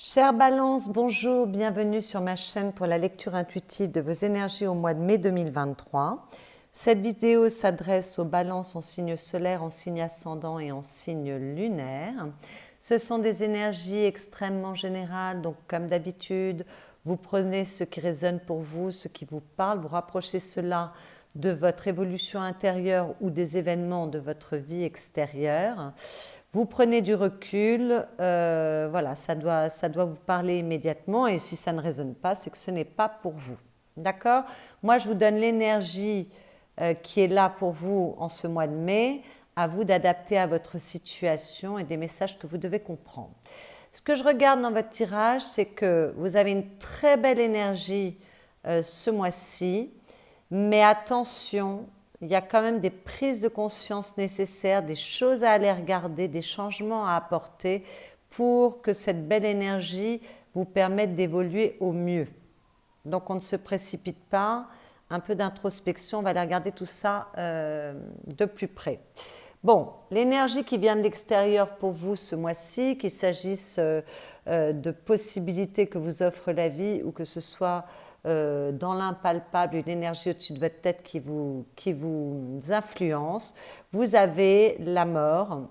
Chère Balance, bonjour, bienvenue sur ma chaîne pour la lecture intuitive de vos énergies au mois de mai 2023. Cette vidéo s'adresse aux balances en signe solaire, en signe ascendant et en signe lunaire. Ce sont des énergies extrêmement générales, donc comme d'habitude, vous prenez ce qui résonne pour vous, ce qui vous parle, vous rapprochez cela de votre évolution intérieure ou des événements de votre vie extérieure. Vous prenez du recul, voilà, ça doit vous parler immédiatement et si ça ne résonne pas, c'est que ce n'est pas pour vous. D'accord? Moi, je vous donne l'énergie qui est là pour vous en ce mois de mai, à vous d'adapter à votre situation et des messages que vous devez comprendre. Ce que je regarde dans votre tirage, c'est que vous avez une très belle énergie ce mois-ci, mais attention, il y a quand même des prises de conscience nécessaires, des choses à aller regarder, des changements à apporter pour que cette belle énergie vous permette d'évoluer au mieux. Donc on ne se précipite pas, un peu d'introspection, on va aller regarder tout ça de plus près. Bon, l'énergie qui vient de l'extérieur pour vous ce mois-ci, qu'il s'agisse de possibilités que vous offre la vie ou que ce soit dans l'impalpable, une énergie au-dessus de votre tête qui vous influence, vous avez la mort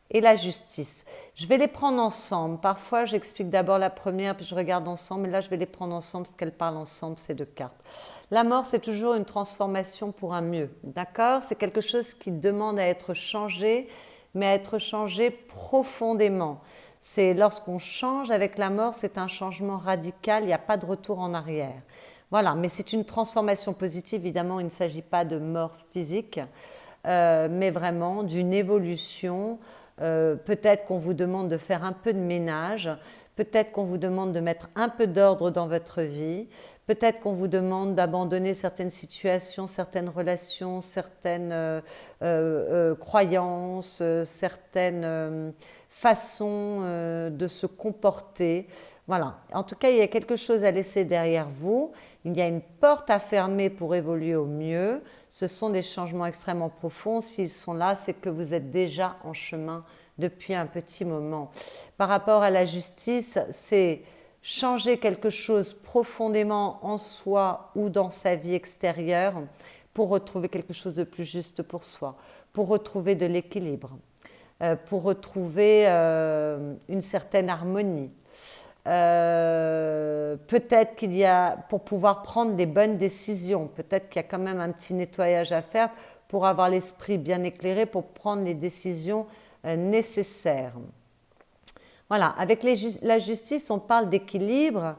et la justice. Je vais les prendre ensemble. Parfois, j'explique d'abord la première, puis je regarde ensemble, mais là, je vais les prendre ensemble parce qu'elles parlent ensemble, ces deux cartes. La mort, c'est toujours une transformation pour un mieux, d'accord? C'est quelque chose qui demande à être changé, mais à être changé profondément. C'est lorsqu'on change avec la mort, c'est un changement radical, il n'y a pas de retour en arrière. Voilà, mais c'est une transformation positive, évidemment, il ne s'agit pas de mort physique, mais vraiment d'une évolution. Peut-être qu'on vous demande de faire un peu de ménage, peut-être qu'on vous demande de mettre un peu d'ordre dans votre vie, peut-être qu'on vous demande d'abandonner certaines situations, certaines relations, certaines croyances, certaines façons de se comporter. Voilà. En tout cas, il y a quelque chose à laisser derrière vous. Il y a une porte à fermer pour évoluer au mieux. Ce sont des changements extrêmement profonds. S'ils sont là, c'est que vous êtes déjà en chemin depuis un petit moment. Par rapport à la justice, c'est changer quelque chose profondément en soi ou dans sa vie extérieure pour retrouver quelque chose de plus juste pour soi, pour retrouver de l'équilibre, pour retrouver une certaine harmonie. Peut-être qu'il y a, pour pouvoir prendre des bonnes décisions, peut-être qu'il y a quand même un petit nettoyage à faire pour avoir l'esprit bien éclairé, pour prendre les décisions nécessaires. Voilà, avec la justice, on parle d'équilibre,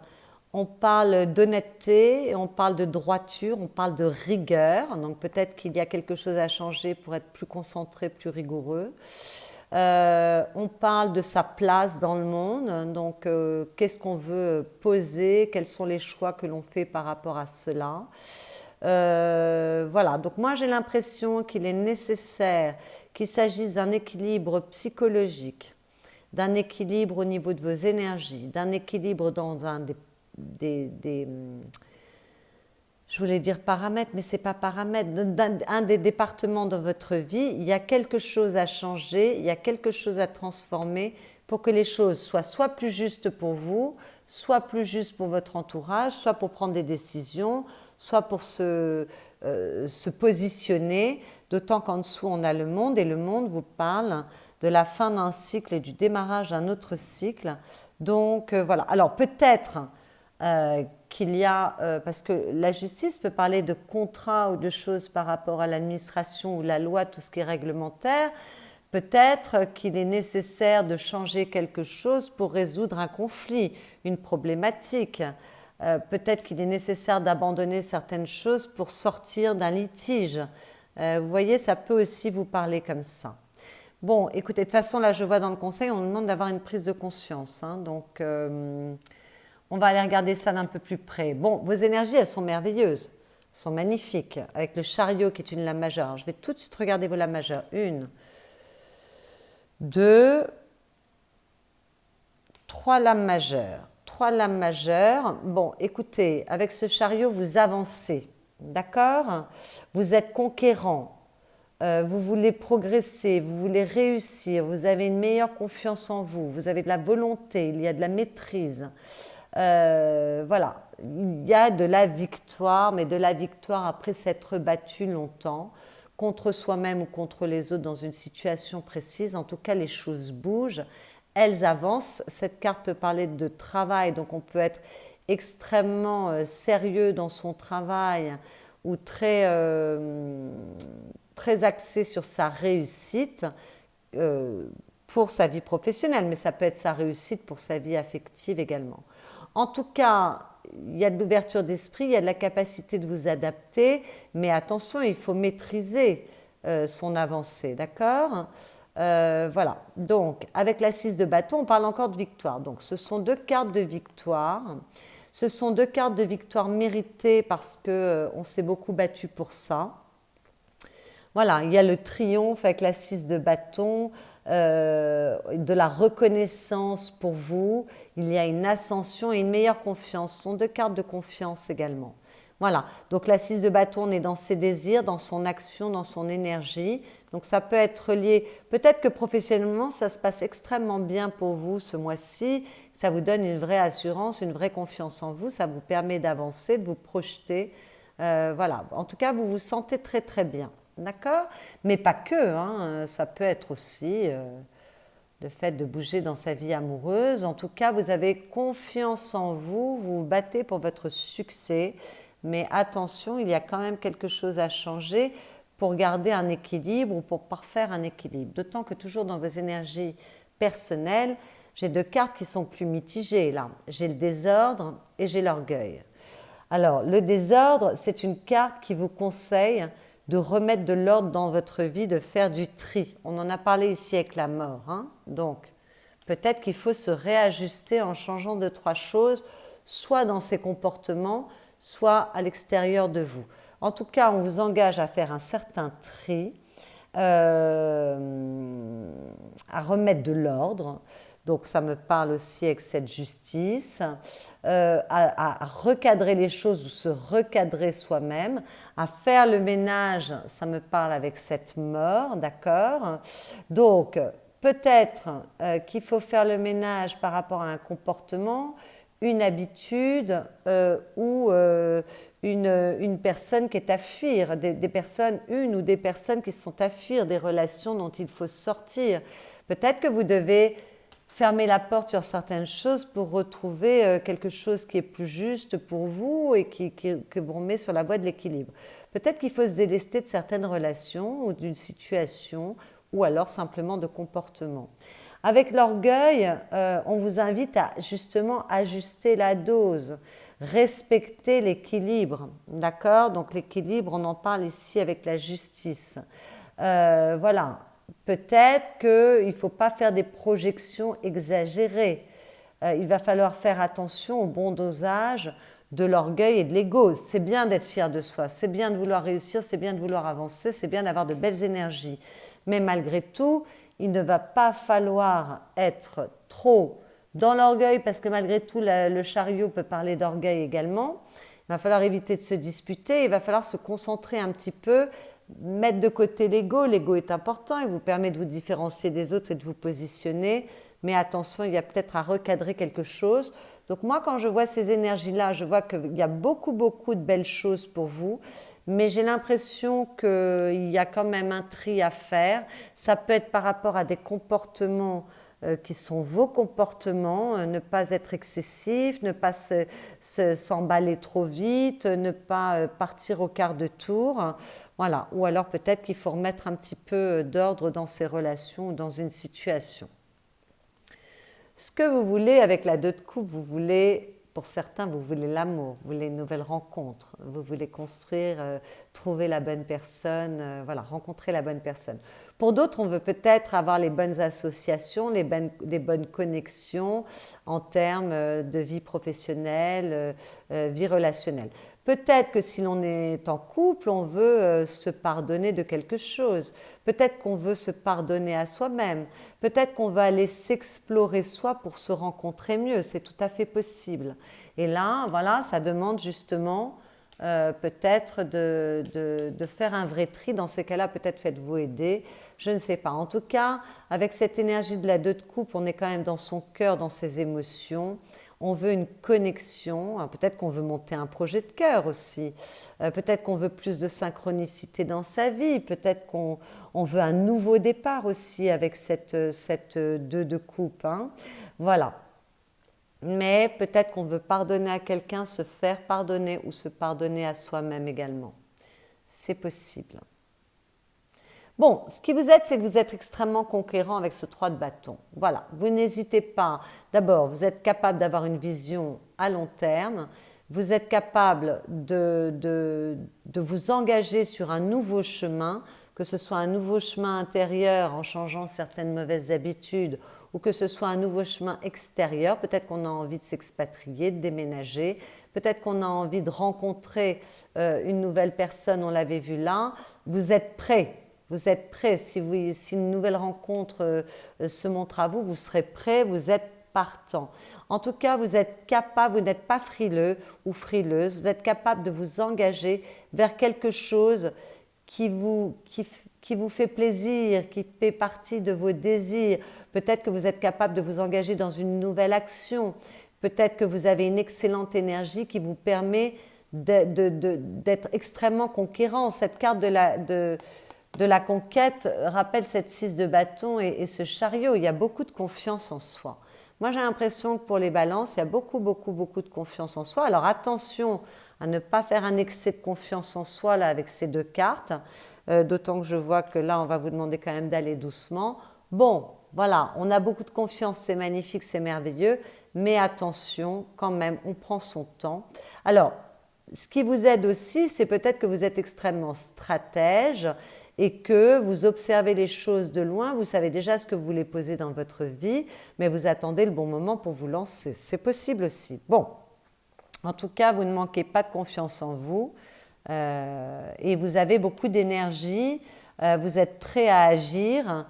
on parle d'honnêteté, on parle de droiture, on parle de rigueur. Donc peut-être qu'il y a quelque chose à changer pour être plus concentré, plus rigoureux. On parle de sa place dans le monde, donc qu'est-ce qu'on veut poser, quels sont les choix que l'on fait par rapport à cela. Voilà, donc moi j'ai l'impression qu'il est nécessaire qu'il s'agisse d'un équilibre psychologique, d'un équilibre au niveau de vos énergies, d'un équilibre dans un je voulais dire paramètres, mais ce n'est pas paramètres, un des départements de votre vie, il y a quelque chose à changer, il y a quelque chose à transformer pour que les choses soient soit plus justes pour vous, soit plus justes pour votre entourage, soit pour prendre des décisions, soit pour se positionner, d'autant qu'en dessous on a le monde, et le monde vous parle de la fin d'un cycle et du démarrage d'un autre cycle. Donc voilà, alors peut-être qu'il y a, parce que la justice peut parler de contrats ou de choses par rapport à l'administration ou la loi, tout ce qui est réglementaire, peut-être qu'il est nécessaire de changer quelque chose pour résoudre un conflit, une problématique. Peut-être qu'il est nécessaire d'abandonner certaines choses pour sortir d'un litige. Vous voyez, ça peut aussi vous parler comme ça. Bon, écoutez, de toute façon, là, je vois dans le conseil, on nous demande d'avoir une prise de conscience. Hein, donc, on va aller regarder ça d'un peu plus près. Bon, vos énergies, elles sont merveilleuses, elles sont magnifiques, avec le chariot qui est une lame majeure. Alors, je vais tout de suite regarder vos lames majeures. 1, 2, 3 lames majeures. 3 lames majeures. Bon, écoutez, avec ce chariot, vous avancez, d'accord? Vous êtes conquérant. vous voulez progresser, vous voulez réussir, vous avez une meilleure confiance en vous, vous avez de la volonté, il y a de la maîtrise. Voilà, il y a de la victoire, mais de la victoire après s'être battu longtemps contre soi-même ou contre les autres dans une situation précise. En tout cas, les choses bougent, elles avancent. Cette carte peut parler de travail, donc on peut être extrêmement sérieux dans son travail ou très axé sur sa réussite pour sa vie professionnelle, mais ça peut être sa réussite pour sa vie affective également. En tout cas, il y a de l'ouverture d'esprit, il y a de la capacité de vous adapter, mais attention, il faut maîtriser son avancée, d'accord? Voilà, donc avec la 6 de bâton, on parle encore de victoire. Donc ce sont deux cartes de victoire. Ce sont deux cartes de victoire méritées parce qu'on s'est beaucoup battu pour ça. Voilà, il y a le triomphe avec la 6 de bâton, de la reconnaissance pour vous. Il y a une ascension et une meilleure confiance. Ce sont deux cartes de confiance également. Voilà, donc la 6 de bâton, on est dans ses désirs, dans son action, dans son énergie. Donc ça peut être lié, peut-être que professionnellement, ça se passe extrêmement bien pour vous ce mois-ci. Ça vous donne une vraie assurance, une vraie confiance en vous. Ça vous permet d'avancer, de vous projeter. Voilà, en tout cas, vous vous sentez très très bien. D'accord? Mais pas que, hein. Ça peut être aussi le fait de bouger dans sa vie amoureuse. En tout cas, vous avez confiance en vous, vous vous battez pour votre succès. Mais attention, il y a quand même quelque chose à changer pour garder un équilibre ou pour parfaire un équilibre. D'autant que toujours dans vos énergies personnelles, j'ai deux cartes qui sont plus mitigées là. J'ai le désordre et j'ai l'orgueil. Alors, le désordre, c'est une carte qui vous conseille de remettre de l'ordre dans votre vie, de faire du tri. On en a parlé ici avec la mort, hein. Donc, peut-être qu'il faut se réajuster en changeant deux, trois choses, soit dans ses comportements, soit à l'extérieur de vous. En tout cas, on vous engage à faire un certain tri, à remettre de l'ordre. Donc ça me parle aussi avec cette justice, à recadrer les choses ou se recadrer soi-même, à faire le ménage, ça me parle avec cette mort, d'accord? Donc peut-être qu'il faut faire le ménage par rapport à un comportement, une habitude ou une personne qui est à fuir, des personnes, une ou des personnes qui sont à fuir, des relations dont il faut sortir. Peut-être que vous devez fermer la porte sur certaines choses pour retrouver quelque chose qui est plus juste pour vous et que vous remet sur la voie de l'équilibre. Peut-être qu'il faut se délester de certaines relations ou d'une situation ou alors simplement de comportement. Avec l'orgueil, on vous invite à justement ajuster la dose, respecter l'équilibre, d'accord? Donc l'équilibre, on en parle ici avec la justice. Voilà. Peut-être qu'il ne faut pas faire des projections exagérées. Il va falloir faire attention au bon dosage de l'orgueil et de l'ego. C'est bien d'être fier de soi, c'est bien de vouloir réussir, c'est bien de vouloir avancer, c'est bien d'avoir de belles énergies. Mais malgré tout, il ne va pas falloir être trop dans l'orgueil parce que malgré tout, le chariot peut parler d'orgueil également. Il va falloir éviter de se disputer, il va falloir se concentrer un petit peu, mettre de côté l'ego. L'ego est important, il vous permet de vous différencier des autres et de vous positionner, mais attention, il y a peut-être à recadrer quelque chose. Donc moi, quand je vois ces énergies-là, je vois qu'il y a beaucoup de belles choses pour vous, mais j'ai l'impression qu'il y a quand même un tri à faire. Ça peut être par rapport à des comportements qui sont vos comportements, ne pas être excessif, ne pas s'emballer trop vite, ne pas partir au quart de tour. Voilà. Ou alors peut-être qu'il faut remettre un petit peu d'ordre dans ces relations ou dans une situation. Ce que vous voulez avec la 2 de coupe, vous voulez, pour certains, vous voulez l'amour, vous voulez une nouvelle rencontre, vous voulez construire, trouver la bonne personne, voilà, rencontrer la bonne personne. Pour d'autres, on veut peut-être avoir les bonnes associations, les bonnes connexions en termes de vie professionnelle, vie relationnelle. Peut-être que si l'on est en couple, on veut se pardonner de quelque chose. Peut-être qu'on veut se pardonner à soi-même. Peut-être qu'on va aller s'explorer soi pour se rencontrer mieux. C'est tout à fait possible. Et là, voilà, ça demande justement peut-être de faire un vrai tri. Dans ces cas-là, peut-être faites-vous aider. Je ne sais pas. En tout cas, avec cette énergie de la 2 de coupe, on est quand même dans son cœur, dans ses émotions. On veut une connexion. Peut-être qu'on veut monter un projet de cœur aussi. Peut-être qu'on veut plus de synchronicité dans sa vie. Peut-être qu'on veut un nouveau départ aussi avec cette 2 de coupe. Hein. Voilà. Mais peut-être qu'on veut pardonner à quelqu'un, se faire pardonner ou se pardonner à soi-même également. C'est possible. Bon, ce qui vous aide, c'est que vous êtes extrêmement conquérant avec ce 3 de bâton. Voilà, vous n'hésitez pas. D'abord, vous êtes capable d'avoir une vision à long terme. Vous êtes capable de vous engager sur un nouveau chemin, que ce soit un nouveau chemin intérieur en changeant certaines mauvaises habitudes ou que ce soit un nouveau chemin extérieur. Peut-être qu'on a envie de s'expatrier, de déménager. Peut-être qu'on a envie de rencontrer une nouvelle personne, on l'avait vu là. Vous êtes prêt. Vous êtes prêt. Si une nouvelle rencontre se montre à vous, vous serez prêt, vous êtes partant. En tout cas, vous êtes capable, vous n'êtes pas frileux ou frileuse, vous êtes capable de vous engager vers quelque chose qui vous fait plaisir, qui fait partie de vos désirs. Peut-être que vous êtes capable de vous engager dans une nouvelle action. Peut-être que vous avez une excellente énergie qui vous permet d'être extrêmement conquérant. Cette carte de la conquête rappelle cette 6 de bâton et ce chariot. Il y a beaucoup de confiance en soi. Moi, j'ai l'impression que pour les balances, il y a beaucoup de confiance en soi. Alors attention à ne pas faire un excès de confiance en soi là, avec ces 2 cartes, d'autant que je vois que là, on va vous demander quand même d'aller doucement. Bon, voilà, on a beaucoup de confiance, c'est magnifique, c'est merveilleux, mais attention, quand même, on prend son temps. Alors, ce qui vous aide aussi, c'est peut-être que vous êtes extrêmement stratège et que vous observez les choses de loin, vous savez déjà ce que vous voulez poser dans votre vie, mais vous attendez le bon moment pour vous lancer. C'est possible aussi. Bon, en tout cas, vous ne manquez pas de confiance en vous et vous avez beaucoup d'énergie, vous êtes prêt à agir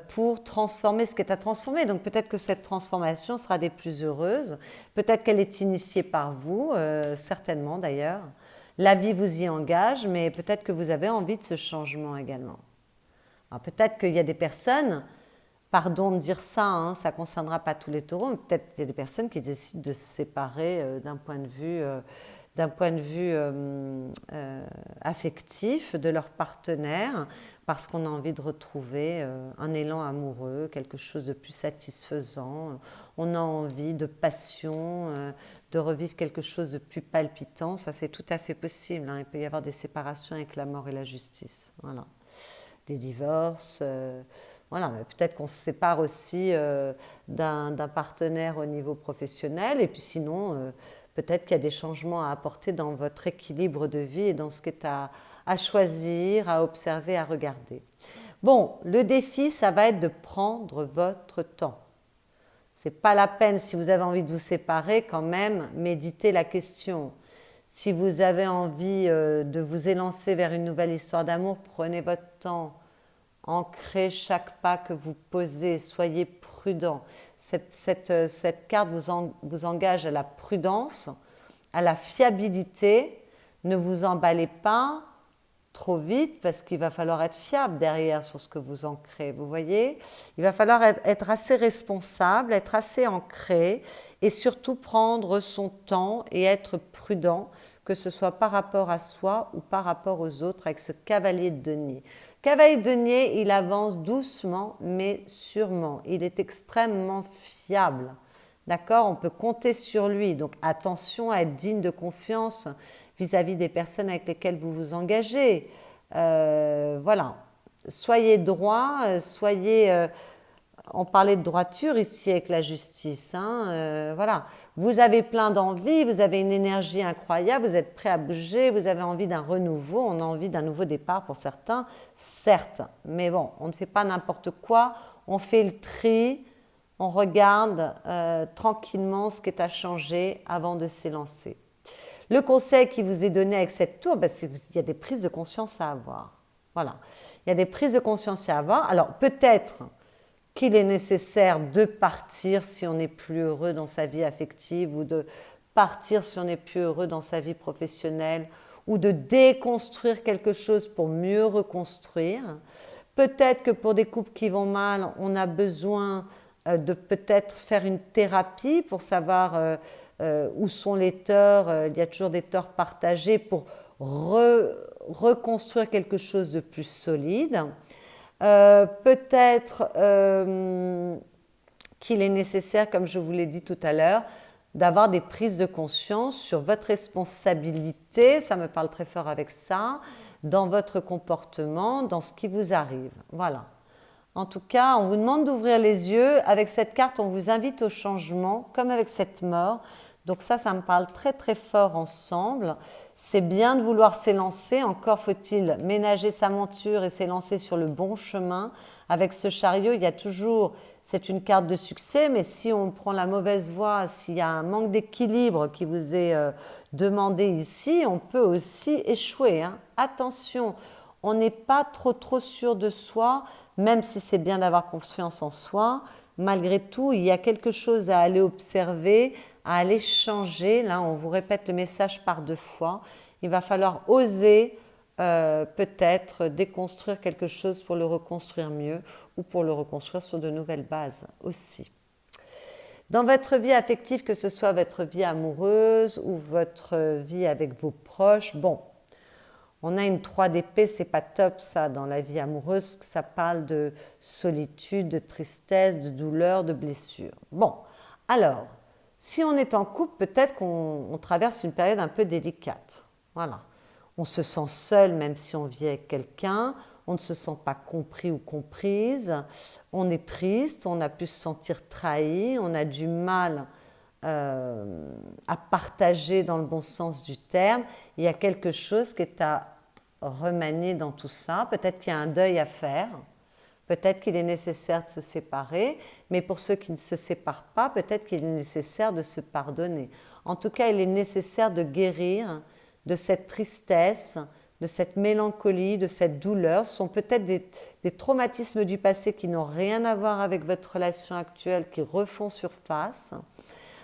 pour transformer ce qui est à transformer. Donc peut-être que cette transformation sera des plus heureuses, peut-être qu'elle est initiée par vous, certainement d'ailleurs. La vie vous y engage, mais peut-être que vous avez envie de ce changement également. Alors peut-être qu'il y a des personnes, pardon de dire ça, hein, ça ne concernera pas tous les taureaux, mais peut-être qu'il y a des personnes qui décident de se séparer d'un point de vue affectif de leur partenaire, parce qu'on a envie de retrouver un élan amoureux, quelque chose de plus satisfaisant. On a envie de passion, de revivre quelque chose de plus palpitant. Ça, c'est tout à fait possible. Hein. Il peut y avoir des séparations avec la mort et la justice. Voilà. Des divorces. Voilà. Mais peut-être qu'on se sépare aussi d'un partenaire au niveau professionnel. Et puis sinon, peut-être qu'il y a des changements à apporter dans votre équilibre de vie et dans ce qui est à choisir, à observer, à regarder. Bon, le défi, ça va être de prendre votre temps. Ce n'est pas la peine, si vous avez envie de vous séparer, quand même, méditez la question. Si vous avez envie de vous élancer vers une nouvelle histoire d'amour, prenez votre temps. Ancrez chaque pas que vous posez, soyez prudent. Cette carte vous engage à la prudence, à la fiabilité. Ne vous emballez pas trop vite parce qu'il va falloir être fiable derrière sur ce que vous ancrez. Vous voyez, il va falloir être assez responsable, être assez ancré et surtout prendre son temps et être prudent, que ce soit par rapport à soi ou par rapport aux autres avec ce cavalier de denier. Cavalier de denier, il avance doucement mais sûrement. Il est extrêmement fiable. D'accord? On peut compter sur lui. Donc attention à être digne de confiance vis-à-vis des personnes avec lesquelles vous vous engagez. Voilà. Soyez droit, on parlait de droiture ici avec la justice. Hein, voilà. Vous avez plein d'envie, vous avez une énergie incroyable, vous êtes prêt à bouger, vous avez envie d'un renouveau, on a envie d'un nouveau départ pour certains, certes. Mais bon, on ne fait pas n'importe quoi, on fait le tri, on regarde tranquillement ce qui est à changer avant de s'élancer. Le conseil qui vous est donné avec cette tour, c'est qu'il y a des prises de conscience à avoir. Voilà. Il y a des prises de conscience à avoir. Alors peut-être qu'il est nécessaire de partir si on n'est plus heureux dans sa vie affective ou de partir si on n'est plus heureux dans sa vie professionnelle ou de déconstruire quelque chose pour mieux reconstruire. Peut-être que pour des couples qui vont mal, on a besoin de peut-être faire une thérapie pour savoir où sont les torts. Il y a toujours des torts partagés pour reconstruire quelque chose de plus solide. Peut-être qu'il est nécessaire, comme je vous l'ai dit tout à l'heure, d'avoir des prises de conscience sur votre responsabilité, ça me parle très fort avec ça, dans votre comportement, dans ce qui vous arrive. Voilà. En tout cas, on vous demande d'ouvrir les yeux. Avec cette carte, on vous invite au changement, comme avec cette mort. Donc ça me parle très très fort ensemble. C'est bien de vouloir s'élancer, encore faut-il ménager sa monture et s'élancer sur le bon chemin. Avec ce chariot, il y a toujours, c'est une carte de succès, mais si on prend la mauvaise voie, s'il y a un manque d'équilibre qui vous est demandé ici, on peut aussi échouer, hein. Attention, on n'est pas trop sûr de soi, même si c'est bien d'avoir confiance en soi. Malgré tout, il y a quelque chose à aller observer, à aller changer. Là, on vous répète le message par 2 fois. Il va falloir oser peut-être déconstruire quelque chose pour le reconstruire mieux ou pour le reconstruire sur de nouvelles bases aussi. Dans votre vie affective, que ce soit votre vie amoureuse ou votre vie avec vos proches, bon, on a une 3 d'épée, c'est pas top ça dans la vie amoureuse, ça parle de solitude, de tristesse, de douleur, de blessure. Bon, alors, si on est en couple, peut-être qu'on traverse une période un peu délicate. Voilà. On se sent seul même si on vit avec quelqu'un, on ne se sent pas compris ou comprise, on est triste, on a pu se sentir trahi, on a du mal à partager dans le bon sens du terme. Il y a quelque chose qui est à remanier dans tout ça. Peut-être qu'il y a un deuil à faire, peut-être qu'il est nécessaire de se séparer, mais pour ceux qui ne se séparent pas, peut-être qu'il est nécessaire de se pardonner. En tout cas, il est nécessaire de guérir de cette tristesse, de cette mélancolie, de cette douleur. Ce sont peut-être des traumatismes du passé qui n'ont rien à voir avec votre relation actuelle, qui refont surface.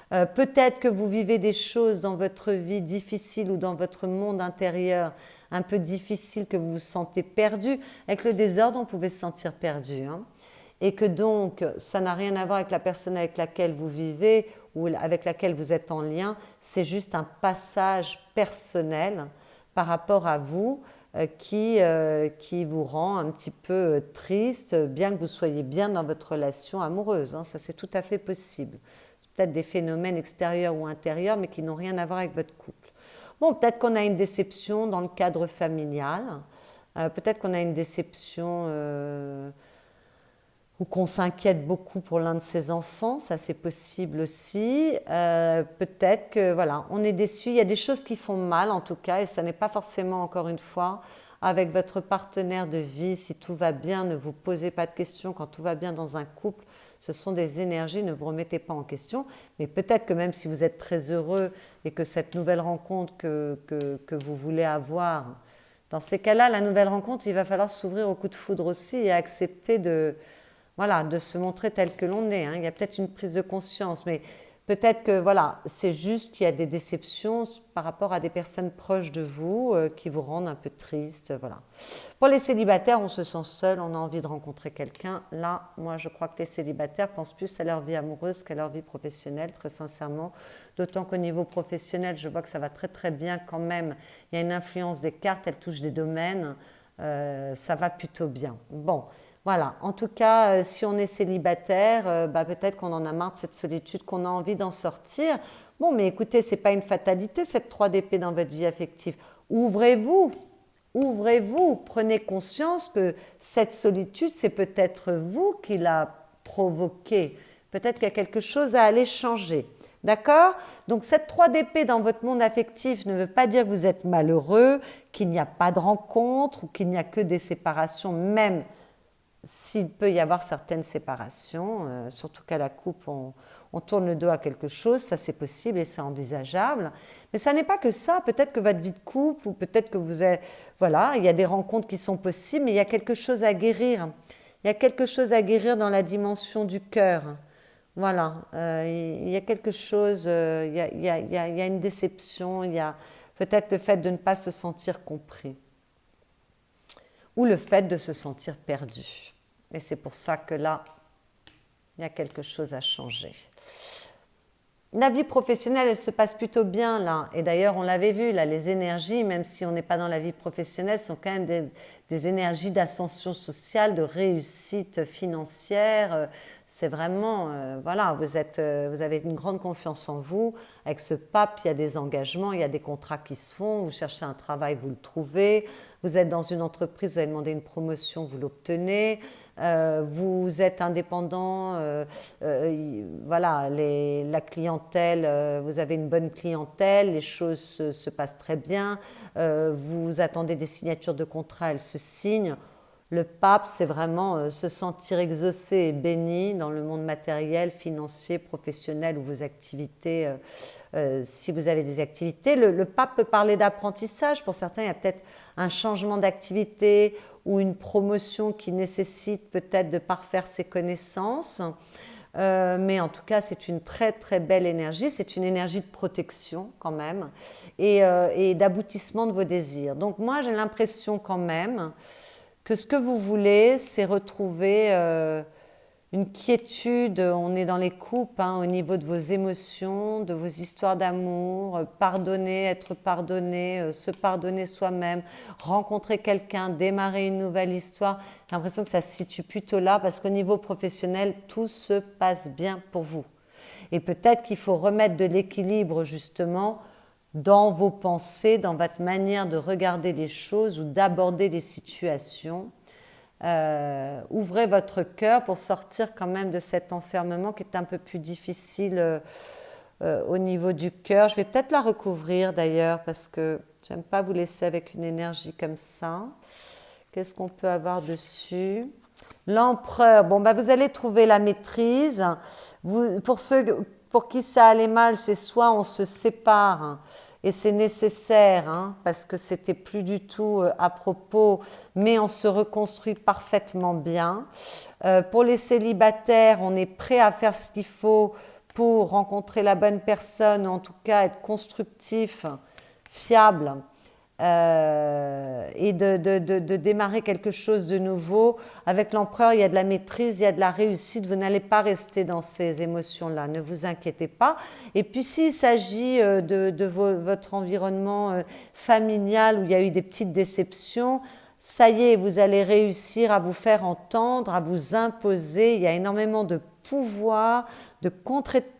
Peut-être que vous vivez des choses dans votre vie difficiles ou dans votre monde intérieur un peu difficile, que vous vous sentez perdu. Avec le désordre, on pouvait se sentir perdu, hein. Et que donc, ça n'a rien à voir avec la personne avec laquelle vous vivez ou avec laquelle vous êtes en lien. C'est juste un passage personnel par rapport à vous qui vous rend un petit peu triste, bien que vous soyez bien dans votre relation amoureuse, hein. Ça, c'est tout à fait possible. C'est peut-être des phénomènes extérieurs ou intérieurs, mais qui n'ont rien à voir avec votre couple. Bon, peut-être qu'on a une déception dans le cadre familial, peut-être qu'on a une déception ou qu'on s'inquiète beaucoup pour l'un de ses enfants, ça c'est possible aussi. Peut-être que voilà, on est déçu, il y a des choses qui font mal en tout cas, et ça n'est pas forcément, encore une fois, avec votre partenaire de vie. Si tout va bien, ne vous posez pas de questions. Quand tout va bien dans un couple, ce sont des énergies, ne vous remettez pas en question. Mais peut-être que même si vous êtes très heureux et que cette nouvelle rencontre que vous voulez avoir, dans ces cas-là, la nouvelle rencontre, il va falloir s'ouvrir au coup de foudre aussi et accepter de se montrer tel que l'on est, hein. Il y a peut-être une prise de conscience, mais peut-être que voilà, c'est juste qu'il y a des déceptions par rapport à des personnes proches de vous qui vous rendent un peu triste. Voilà. Pour les célibataires, on se sent seul, on a envie de rencontrer quelqu'un. Là, moi, je crois que les célibataires pensent plus à leur vie amoureuse qu'à leur vie professionnelle, très sincèrement. D'autant qu'au niveau professionnel, je vois que ça va très très bien quand même. Il y a une influence des cartes, elles touchent des domaines, ça va plutôt bien. Bon. Voilà, en tout cas, si on est célibataire, peut-être qu'on en a marre de cette solitude, qu'on a envie d'en sortir. Bon, mais écoutez, ce n'est pas une fatalité, cette 3 d'épée dans votre vie affective. Ouvrez-vous, prenez conscience que cette solitude, c'est peut-être vous qui l'a provoquée. Peut-être qu'il y a quelque chose à aller changer. D'accord? Donc cette 3 d'épée dans votre monde affectif ne veut pas dire que vous êtes malheureux, qu'il n'y a pas de rencontre ou qu'il n'y a que des séparations, même s'il peut y avoir certaines séparations, surtout qu'à la coupe, on tourne le dos à quelque chose, ça c'est possible et c'est envisageable. Mais ça n'est pas que ça, peut-être que votre vie de couple, ou peut-être que vous êtes... Voilà, il y a des rencontres qui sont possibles, mais il y a quelque chose à guérir. Il y a quelque chose à guérir dans la dimension du cœur. Voilà, il y a quelque chose, il y a une déception, il y a... peut-être le fait de ne pas se sentir compris ou le fait de se sentir perdu. Et c'est pour ça que là, il y a quelque chose à changer. La vie professionnelle, elle se passe plutôt bien là. Et d'ailleurs, on l'avait vu, là, les énergies, même si on n'est pas dans la vie professionnelle, sont quand même des énergies d'ascension sociale, de réussite financière. C'est vraiment, voilà, vous avez une grande confiance en vous. Avec ce pape, il y a des engagements, il y a des contrats qui se font. Vous cherchez un travail, vous le trouvez. Vous êtes dans une entreprise, vous avez demandé une promotion, vous l'obtenez. Vous êtes indépendant, voilà, la clientèle, vous avez une bonne clientèle, les choses se passent très bien, vous attendez des signatures de contrats, elles se signent. Le pape, c'est vraiment se sentir exaucé et béni dans le monde matériel, financier, professionnel ou vos activités, si vous avez des activités. Le pape peut parler d'apprentissage. Pour certains, il y a peut-être un changement d'activité ou une promotion qui nécessite peut-être de parfaire ses connaissances. Mais en tout cas, c'est une très très belle énergie. C'est une énergie de protection quand même et d'aboutissement de vos désirs. Donc moi, j'ai l'impression quand même que ce que vous voulez, c'est retrouver une quiétude. On est dans les coupes, au niveau de vos émotions, de vos histoires d'amour, pardonner, être pardonné, se pardonner soi-même, rencontrer quelqu'un, démarrer une nouvelle histoire. J'ai l'impression que ça se situe plutôt là parce qu'au niveau professionnel, tout se passe bien pour vous. Et peut-être qu'il faut remettre de l'équilibre justement dans vos pensées, dans votre manière de regarder les choses ou d'aborder les situations. Ouvrez votre cœur pour sortir quand même de cet enfermement qui est un peu plus difficile au niveau du cœur. Je vais peut-être la recouvrir d'ailleurs parce que j'aime pas vous laisser avec une énergie comme ça. Qu'est-ce qu'on peut avoir dessus? L'empereur, bon, vous allez trouver la maîtrise. Pour ceux pour qui ça allait mal, c'est soit on se sépare et c'est nécessaire parce que c'était plus du tout à propos, mais on se reconstruit parfaitement bien. Pour les célibataires, on est prêt à faire ce qu'il faut pour rencontrer la bonne personne, ou en tout cas être constructif, fiable. Et de démarrer quelque chose de nouveau. Avec l'empereur, il y a de la maîtrise, il y a de la réussite. Vous n'allez pas rester dans ces émotions-là, ne vous inquiétez pas. Et puis s'il s'agit de votre environnement familial où il y a eu des petites déceptions, ça y est, vous allez réussir à vous faire entendre, à vous imposer. Il y a énormément de pouvoir, de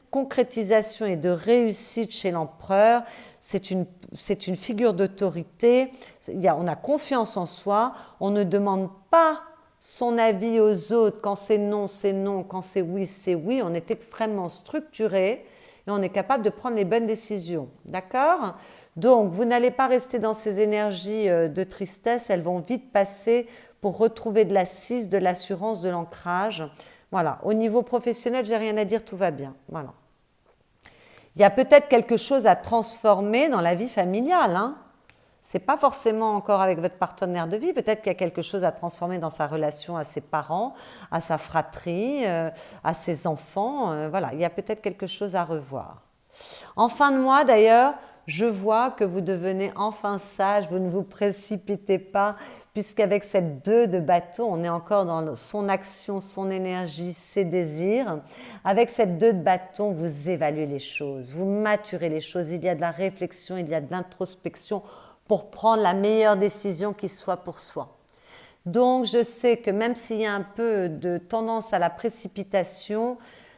concrétisation et de réussite chez l'empereur. C'est une figure d'autorité. On a confiance en soi. On ne demande pas son avis aux autres. Quand c'est non, c'est non. Quand c'est oui, c'est oui. On est extrêmement structuré et on est capable de prendre les bonnes décisions. D'accord? Donc, vous n'allez pas rester dans ces énergies de tristesse. Elles vont vite passer pour retrouver de l'assise, de l'assurance, de l'ancrage. Voilà. Au niveau professionnel, j'ai rien à dire, tout va bien. Voilà. Il y a peut-être quelque chose à transformer dans la vie familiale. Ce n'est pas forcément encore avec votre partenaire de vie. Peut-être qu'il y a quelque chose à transformer dans sa relation à ses parents, à sa fratrie, à ses enfants. Voilà, il y a peut-être quelque chose à revoir. En fin de mois, d'ailleurs, je vois que vous devenez enfin sage. Vous ne vous précipitez pas, puisqu'avec cette 2 de bâton, on est encore dans son action, son énergie, ses désirs. Avec cette 2 de bâton, vous évaluez les choses, vous maturez les choses. Il y a de la réflexion, il y a de l'introspection pour prendre la meilleure décision qui soit pour soi. Donc, je sais que même s'il y a un peu de tendance à la précipitation,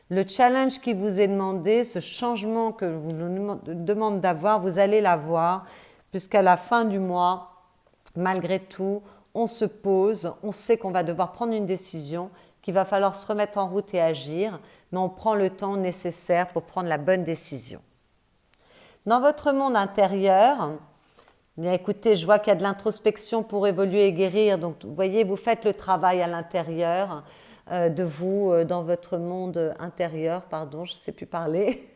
le challenge qui vous est demandé, ce changement que vous nous demande d'avoir, vous allez l'avoir, puisqu'à la fin du mois, malgré tout, on se pose, on sait qu'on va devoir prendre une décision, qu'il va falloir se remettre en route et agir, mais on prend le temps nécessaire pour prendre la bonne décision. Dans votre monde intérieur, bien écoutez, je vois qu'il y a de l'introspection pour évoluer et guérir, donc vous voyez, vous faites le travail à l'intérieur de vous, dans votre monde intérieur, je ne sais plus parler.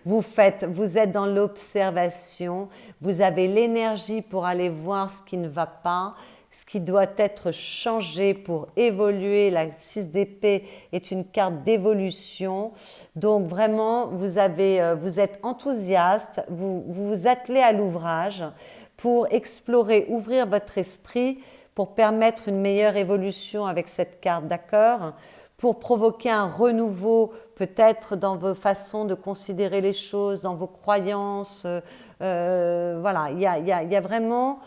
Vous êtes dans l'observation, vous avez l'énergie pour aller voir ce qui ne va pas. ce qui doit être changé pour évoluer. La 6 d'épée est une carte d'évolution. Donc vraiment, vous êtes enthousiaste, vous vous attelez à l'ouvrage pour explorer, ouvrir votre esprit, pour permettre une meilleure évolution avec cette carte, d'accord? Pour provoquer un renouveau peut-être dans vos façons de considérer les choses, dans vos croyances. Voilà, il y a vraiment...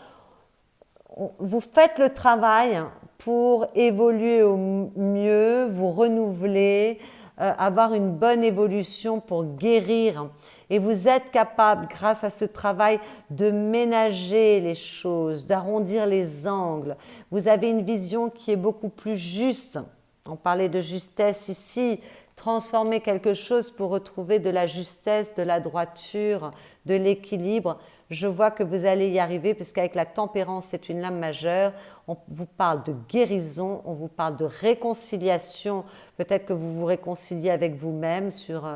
Vous faites le travail pour évoluer au mieux, vous renouveler, avoir une bonne évolution pour guérir. Et vous êtes capable, grâce à ce travail, de ménager les choses, d'arrondir les angles. Vous avez une vision qui est beaucoup plus juste. On parlait de justesse ici. Transformer quelque chose pour retrouver de la justesse, de la droiture, de l'équilibre. Je vois que vous allez y arriver puisqu'avec la tempérance, c'est une lame majeure. On vous parle de guérison, on vous parle de réconciliation. Peut-être que vous vous réconciliez avec vous-même sur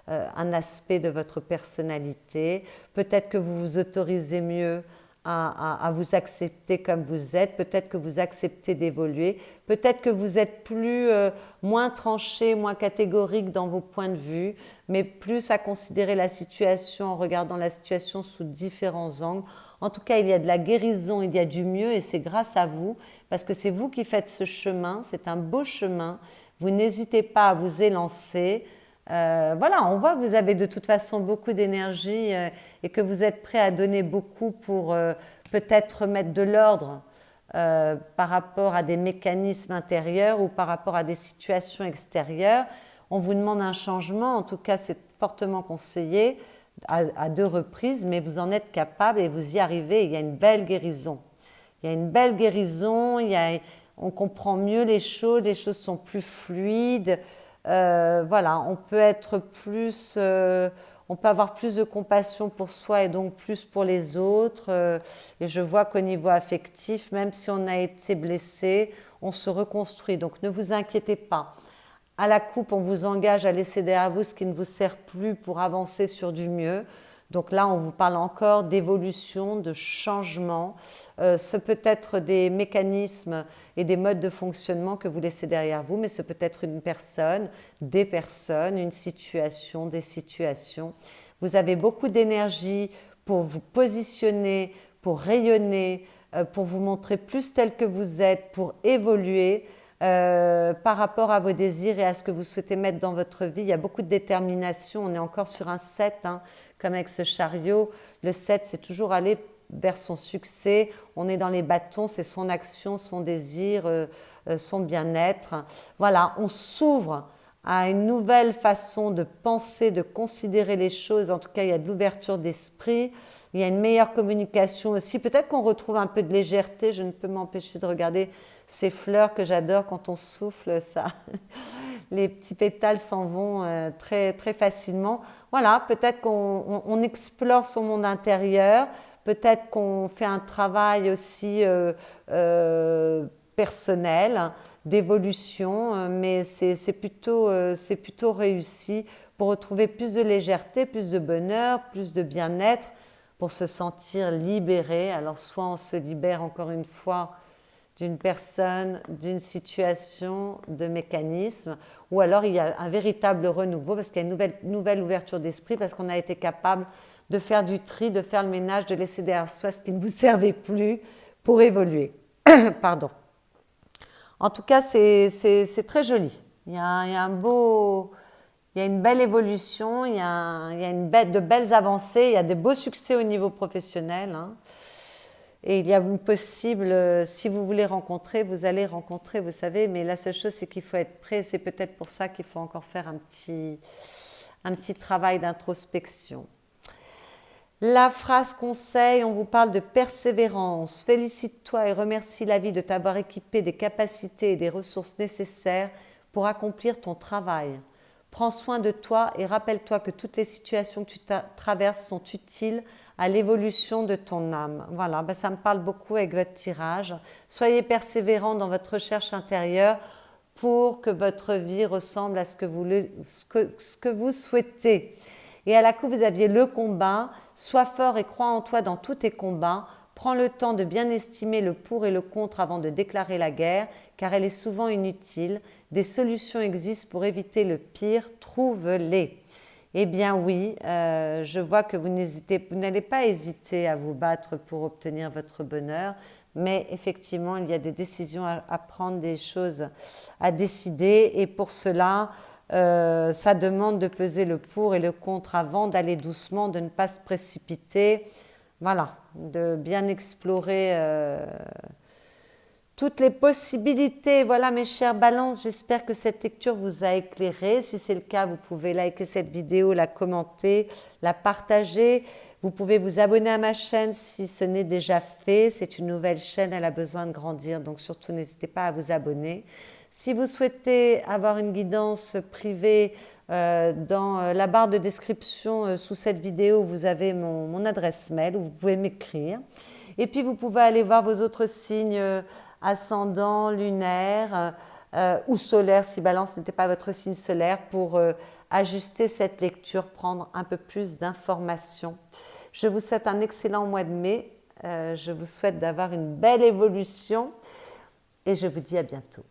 un aspect de votre personnalité. Peut-être que vous vous autorisez mieux à vous accepter comme vous êtes, peut-être que vous acceptez d'évoluer, peut-être que vous êtes moins tranché, moins catégorique dans vos points de vue, mais plus à considérer la situation en regardant la situation sous différents angles. En tout cas, il y a de la guérison, il y a du mieux et c'est grâce à vous, parce que c'est vous qui faites ce chemin, c'est un beau chemin. Vous n'hésitez pas à vous élancer. Voilà, on voit que vous avez de toute façon beaucoup d'énergie et que vous êtes prêt à donner beaucoup pour peut-être mettre de l'ordre par rapport à des mécanismes intérieurs ou par rapport à des situations extérieures. On vous demande un changement, en tout cas c'est fortement conseillé à 2 reprises, mais vous en êtes capable et vous y arrivez. Il y a une belle guérison. Il y a une belle guérison, on comprend mieux les choses sont plus fluides. Voilà, on peut avoir plus de compassion pour soi et donc plus pour les autres. Et je vois qu'au niveau affectif, même si on a été blessé, on se reconstruit. Donc ne vous inquiétez pas. À la coupe, on vous engage à laisser derrière vous ce qui ne vous sert plus pour avancer sur du mieux. Donc là, on vous parle encore d'évolution, de changement. Ce peut être des mécanismes et des modes de fonctionnement que vous laissez derrière vous, mais ce peut être une personne, des personnes, une situation, des situations. Vous avez beaucoup d'énergie pour vous positionner, pour rayonner, pour vous montrer plus tel que vous êtes, pour évoluer. Par rapport à vos désirs et à ce que vous souhaitez mettre dans votre vie. Il y a beaucoup de détermination. On est encore sur un 7, hein, comme avec ce chariot. Le 7, c'est toujours aller vers son succès. On est dans les bâtons, c'est son action, son désir, son bien-être. Voilà, on s'ouvre à une nouvelle façon de penser, de considérer les choses. En tout cas, il y a de l'ouverture d'esprit. Il y a une meilleure communication aussi. Peut-être qu'on retrouve un peu de légèreté. Je ne peux m'empêcher de regarder ces fleurs que j'adore quand on souffle, ça. Les petits pétales s'en vont très, très facilement. Voilà, peut-être qu'on explore son monde intérieur. Peut-être qu'on fait un travail aussi personnel, d'évolution, mais c'est plutôt réussi pour retrouver plus de légèreté, plus de bonheur, plus de bien-être, pour se sentir libéré. Alors soit on se libère encore une fois d'une personne, d'une situation, de mécanisme, ou alors il y a un véritable renouveau parce qu'il y a une nouvelle ouverture d'esprit, parce qu'on a été capable de faire du tri, de faire le ménage, de laisser derrière soi ce qui ne vous servait plus pour évoluer. Pardon. En tout cas, c'est très joli. Il y a une belle évolution, il y a de belles avancées, il y a de beaux succès au niveau professionnel, hein. Et il y a une possible, si vous voulez rencontrer, vous allez rencontrer, vous savez, mais la seule chose, c'est qu'il faut être prêt. C'est peut-être pour ça qu'il faut encore faire un petit travail d'introspection. La phrase conseil, on vous parle de persévérance. Félicite-toi et remercie la vie de t'avoir équipé des capacités et des ressources nécessaires pour accomplir ton travail. Prends soin de toi et rappelle-toi que toutes les situations que tu traverses sont utiles à l'évolution de ton âme. Voilà, ça me parle beaucoup avec votre tirage. Soyez persévérant dans votre recherche intérieure pour que votre vie ressemble à ce que vous souhaitez. Et à la coupe, vous aviez le combat. Sois fort et crois en toi dans tous tes combats Prends le temps de bien estimer le pour et le contre avant de déclarer la guerre, car elle est souvent inutile. Des solutions existent pour éviter le pire, trouve-les. Eh bien oui, je vois que vous n'allez pas hésiter à vous battre pour obtenir votre bonheur, mais effectivement, il y a des décisions à prendre, des choses à décider, et pour cela, ça demande de peser le pour et le contre avant, d'aller doucement, de ne pas se précipiter. Voilà, de bien explorer toutes les possibilités. Voilà mes chères balances, j'espère que cette lecture vous a éclairé. Si c'est le cas, vous pouvez liker cette vidéo, la commenter, la partager. Vous pouvez vous abonner à ma chaîne si ce n'est déjà fait. C'est une nouvelle chaîne, elle a besoin de grandir, donc surtout n'hésitez pas à vous abonner. Si vous souhaitez avoir une guidance privée, dans la barre de description sous cette vidéo, vous avez mon adresse mail où vous pouvez m'écrire. Et puis vous pouvez aller voir vos autres signes ascendant, lunaire ou solaire, si Balance n'était pas votre signe solaire, pour ajuster cette lecture, prendre un peu plus d'informations. Je vous souhaite un excellent mois de mai. Je vous souhaite d'avoir une belle évolution et je vous dis à bientôt.